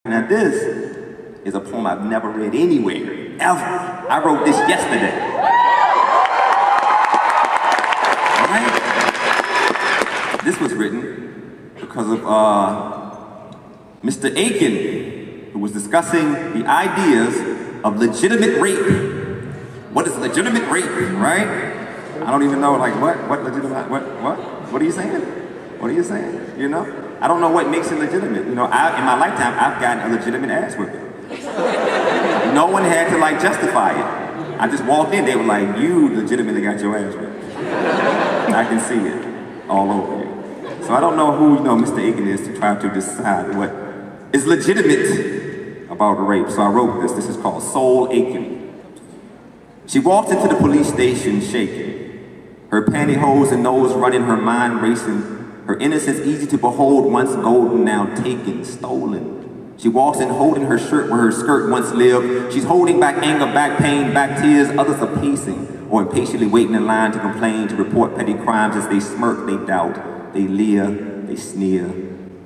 Now this is a poem I've never read anywhere, ever. I wrote this yesterday. Right? This was written because of Mr. Akin, who was discussing the ideas of legitimate rape. What is legitimate rape, right? I don't even know, like, what legitimate, what are you saying? What are you saying, you know? I don't know what makes it legitimate. You know, in my lifetime, I've gotten a legitimate ass whipping. No one had to, like, justify it. I just walked in, they were like, you legitimately got your ass whipped. I can see it all over you. So I don't know who, you know, Mr. Akin is to try to decide what is legitimate about rape. So I wrote this. This is called Soul Akin. She walked into the police station shaking, her pantyhose and nose running, her mind racing. Her innocence easy to behold, once golden, now taken, stolen. She walks in holding her shirt where her skirt once lived. She's holding back anger, back pain, back tears. Others are pacing or impatiently waiting in line to complain, to report petty crimes as they smirk, they doubt, they leer, they sneer.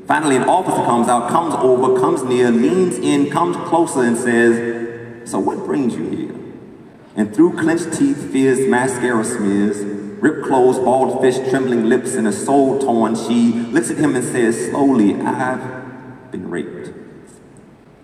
Finally, an officer comes out, comes over, comes near, leans in, comes closer and says, so what brings you here? And through clenched teeth, fierce mascara smears, ripped clothes, bald fish, trembling lips, and a soul torn, she looks at him and says slowly, I've been raped.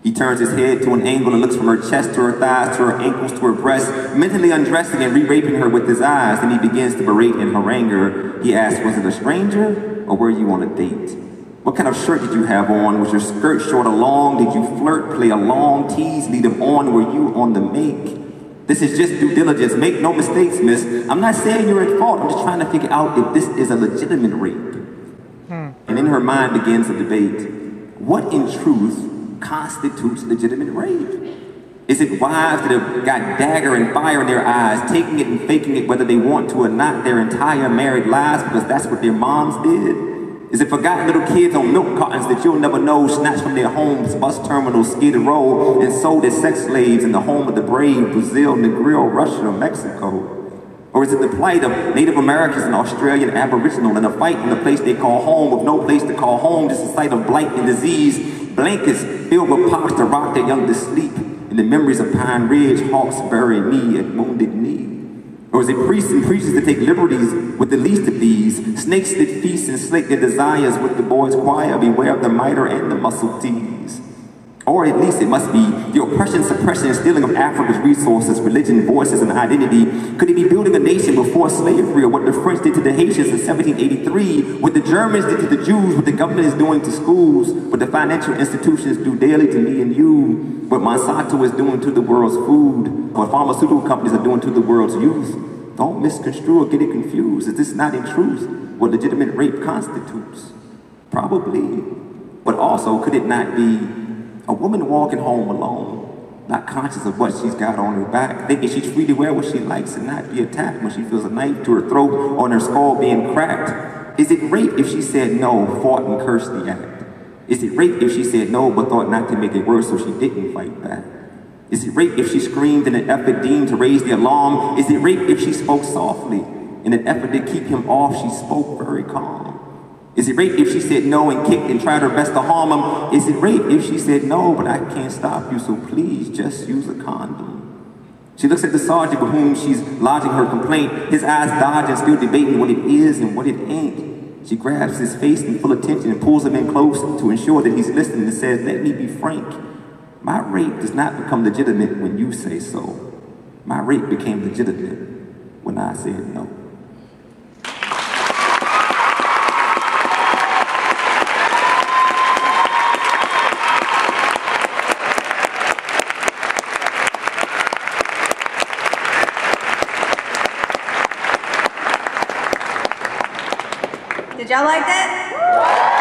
He turns his head to an angle and looks from her chest to her thighs, to her ankles, to her breasts, mentally undressing and re-raping her with his eyes. Then he begins to berate and harangue her. He asks, was it a stranger or were you on a date? What kind of shirt did you have on? Was your skirt short or long? Did you flirt, play along, tease, lead him on? Were you on the make? This is just due diligence. Make no mistakes, miss. I'm not saying you're at fault. I'm just trying to figure out if this is a legitimate rape. And in her mind begins a debate. What in truth constitutes legitimate rape? Is it wives that have got dagger and fire in their eyes, taking it and faking it whether they want to or not their entire married lives because that's what their moms did? Is it forgotten little kids on milk cartons that you'll never know, snatched from their homes, bus terminals, skid row, and sold as sex slaves in the home of the brave, Brazil, Negril, Russia, or Mexico? Or is it the plight of Native Americans and Australian Aboriginal in a fight in the place they call home with no place to call home, just a sight of blight and disease, blankets filled with pops to rock their young to sleep, and the memories of Pine Ridge, hawks bury me at wounded knee? Or is it priests and preachers that take liberties with the least of these, snakes that feast and slake their desires with the boys' choir, beware of the mitre and the muscle tees? Or at least it must be the oppression, suppression, and stealing of Africa's resources, religion, voices, and identity. Could it be building a nation before slavery, or what the French did to the Haitians in 1783, what the Germans did to the Jews, what the government is doing to schools, what the financial institutions do daily to me and you, what Monsanto is doing to the world's food, what pharmaceutical companies are doing to the world's youth? Don't misconstrue or get it confused. Is this not in truth what legitimate rape constitutes? Probably. But also, could it not be a woman walking home alone, not conscious of what she's got on her back, thinking she's free to wear what she likes and not be attacked when she feels a knife to her throat or on her skull being cracked? Is it rape if she said no, fought and cursed the act? Is it rape if she said no but thought not to make it worse so she didn't fight back? Is it rape if she screamed in an effort deemed to raise the alarm? Is it rape if she spoke softly in an effort to keep him off? She spoke very calm. Is it rape if she said no and kicked and tried her best to harm him? Is it rape if she said no, but I can't stop you, so please just use a condom? She looks at the sergeant with whom she's lodging her complaint, his eyes dodging, still debating what it is and what it ain't. She grabs his face in full attention and pulls him in close to ensure that he's listening and says, let me be frank. My rape does not become legitimate when you say so. My rape became legitimate when I said no. Did y'all like that?